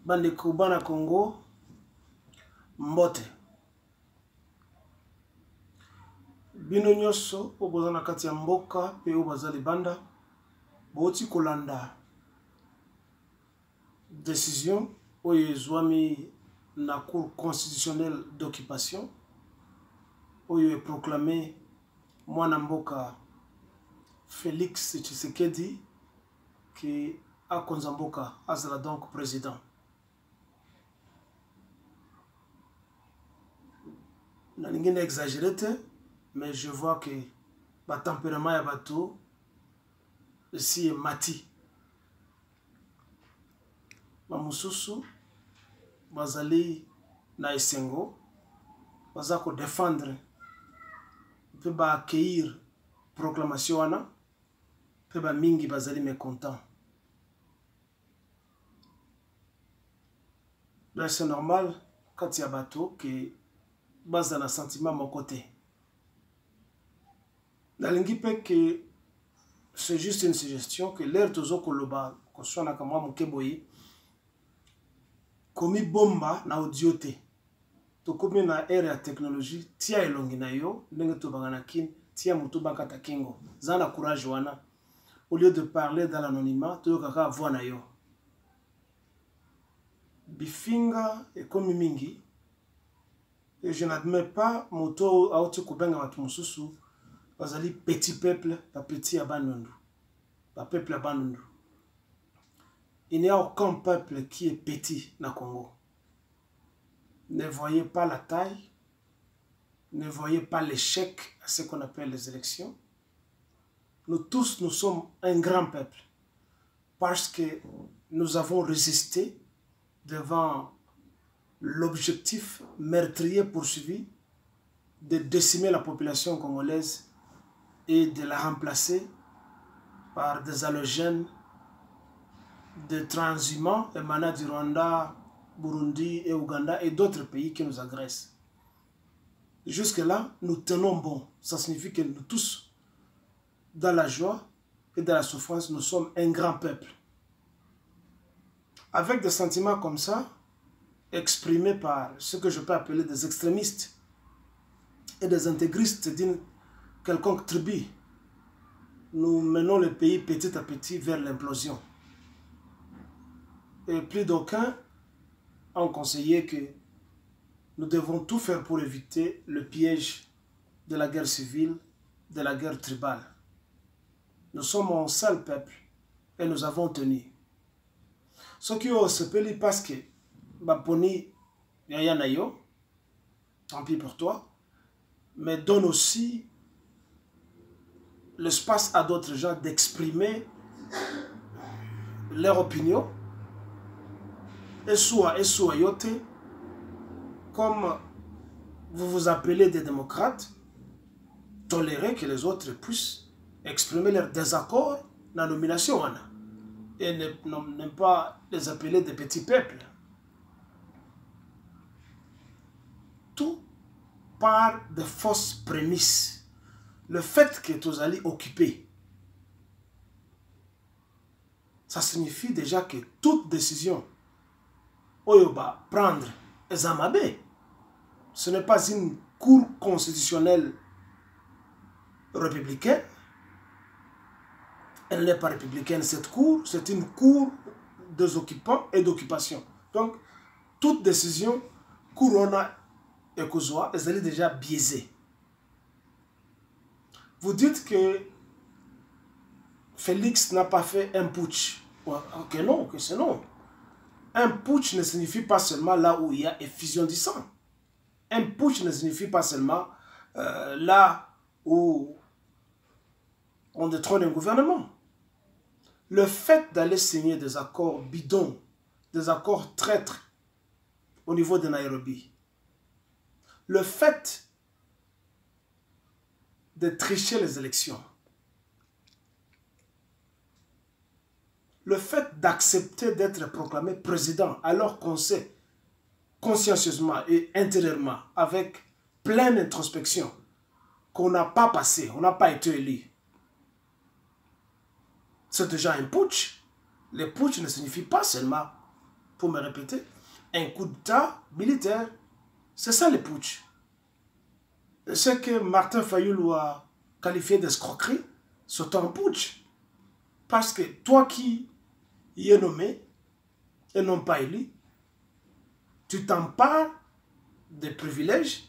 bandeko bana Congo mbote bino nyonso oboza na kati ya mboka pe obaza libanda boti kolanda décision oyo ezwami na cour constitutionnelle d'occupation oyo est proclamé mwana mboka Félix Tshisekedi qui a konza mboka azala donc président. Na ningine exagéré te, mais je vois que ba tempérament ya bato ici est mati. Ba mususu bazali na esengo baza ko défendre pe ba accueillir proclamation wana pe ba mingi bazali mécontent. Ben c'est normal quand il y a bateau que base dans un sentiment mon côté. Nalingi pe que c'est juste une suggestion que l'air tozo koloba ko sona kama mukeboyi komi bomba na audioté to komi na ère ya technologie tia elongi na yo ndenge to bangana kin tia mutu bakata kingo zana courage wana au lieu de parler dans l'anonymat to kaka voix na yo bifinga et comme mingi et je n'admets pas moto auto kubenga watu mususu bazali petit peuple pa petit abanundu pa peuple abanundu. Il n'y a aucun peuple qui est petit na Congo. Ne voyez pas la taille, ne voyez pas l'échec à ce qu'on appelle les élections. Nous tous, nous sommes un grand peuple parce que nous avons résisté devant l'objectif meurtrier poursuivi de décimer la population congolaise et de la remplacer par des halogènes, des transhumants émanant du Rwanda, Burundi et Ouganda et d'autres pays qui nous agressent. Jusque-là, nous tenons bon. Ça signifie que nous tous, dans la joie et dans la souffrance, nous sommes un grand peuple. Avec des sentiments comme ça, exprimés par ce que je peux appeler des extrémistes et des intégristes d'une quelconque tribu, nous menons le pays petit à petit vers l'implosion. Et plus d'aucuns ont conseillé que nous devons tout faire pour éviter le piège de la guerre civile, de la guerre tribale. Nous sommes un seul peuple et nous avons tenu. Ce qui se peut parce que Baponi Yayanayo, tant pis pour toi, mais donne aussi l'espace à d'autres gens d'exprimer leur opinion. Et soit yote, comme vous vous appelez des démocrates, tolérez que les autres puissent exprimer leur désaccord dans la nomination et ne pas les appeler des petits peuples. Tout part de fausses prémices. Le fait que tu allez occuper, ça signifie déjà que toute décision Oyoba prendre Ezamabe, ce n'est pas une cour constitutionnelle républicaine. Elle n'est pas républicaine, cette cour, c'est une cour des occupants et d'occupation. Donc, toute décision, Corona et Kozoa, elle est déjà biaisée. Vous dites que Félix n'a pas fait un putsch. Que non, que c'est non. Un putsch ne signifie pas seulement là où il y a effusion du sang. Un putsch ne signifie pas seulement là où on détrône un gouvernement. Le fait d'aller signer des accords bidons, des accords traîtres au niveau de Nairobi, le fait de tricher les élections, le fait d'accepter d'être proclamé président alors qu'on sait consciencieusement et intérieurement, avec pleine introspection, qu'on n'a pas passé, on n'a pas été élu, c'est déjà un putsch. Le putsch ne signifie pas seulement pour me répéter, un coup d'État militaire. C'est ça le putsch. Ce que Martin Fayulu a qualifié d'escroquerie, c'est un putsch. Parce que toi qui y es nommé et non pas élu, tu t'empares des privilèges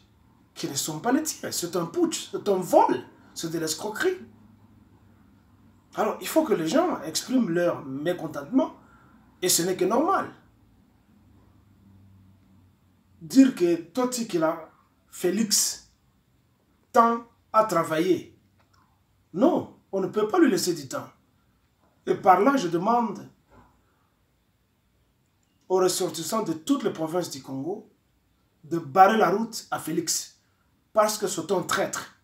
qui ne sont pas les tiens. C'est un putsch, c'est un vol, c'est de l'escroquerie. Alors, il faut que les gens expriment leur mécontentement et ce n'est que normal. Dire que Toti Kila, Félix, tant à travailler. Non, on ne peut pas lui laisser du temps. Et par là, je demande aux ressortissants de toutes les provinces du Congo de barrer la route à Félix. Parce que c'est un traître.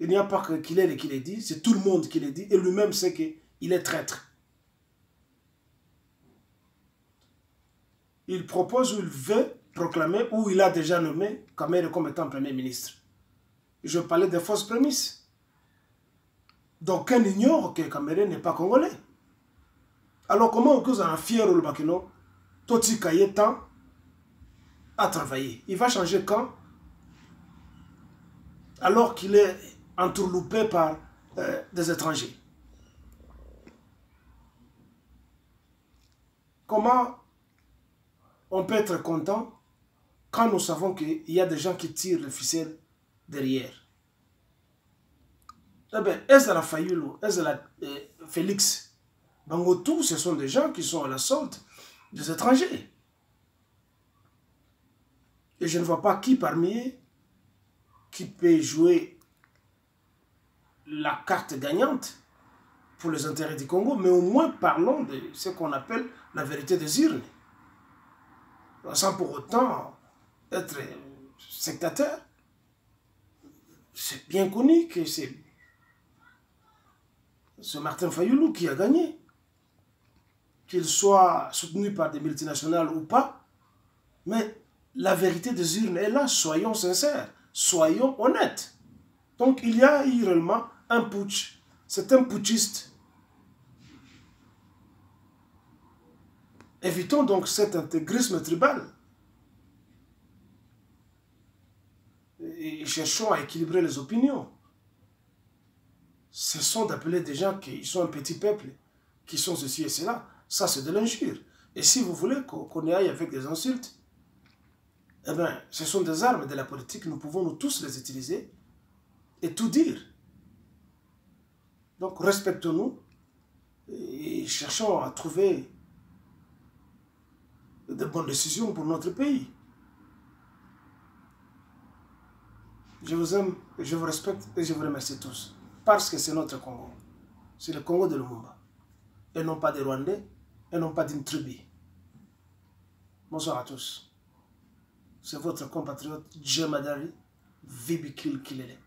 Il n'y a pas que qu'il est qui l'a dit, c'est tout le monde qui l'a dit. Et lui-même sait qu'il est traître. Il propose ou il veut proclamer, ou il a déjà nommé Kamere comme étant Premier ministre. Je parlais des fausses prémices. Donc, on ignore que Kamere n'est pas congolais. Alors, comment vous en fier au Bakino, Toti Kayetan à travailler? Il va changer quand? Alors qu'il est entourloupé par des étrangers. Comment on peut être content quand nous savons qu'il y a des gens qui tirent le ficelle derrière? Eh bien, Ezra Fayulu, Ezra Félix, Bangotou, ce sont des gens qui sont à la solde des étrangers. Et je ne vois pas qui parmi eux qui peut jouer la carte gagnante pour les intérêts du Congo, mais au moins parlons de ce qu'on appelle la vérité des urnes, sans pour autant être sectateur. C'est bien connu que c'est Martin Fayulu qui a gagné. Qu'il soit soutenu par des multinationales ou pas, mais la vérité des urnes est là, soyons sincères, soyons honnêtes. Donc il y a eu réellement un putsch, c'est un putschiste. Évitons donc cet intégrisme tribal et cherchons à équilibrer les opinions. Cessons d'appeler des gens qui sont un petit peuple, qui sont ceci et cela. Ça, c'est de l'injure. Et si vous voulez qu'on y aille avec des insultes, eh bien, ce sont des armes de la politique. Nous pouvons nous tous les utiliser et tout dire. Donc, respectons-nous et cherchons à trouver de bonnes décisions pour notre pays. Je vous aime, et je vous respecte et je vous remercie tous. Parce que c'est notre Congo. C'est le Congo de Lumumba. Et non pas des Rwandais, et non pas d'une tribu. Bonsoir à tous. C'est votre compatriote Djemadari Vibikil Kilele.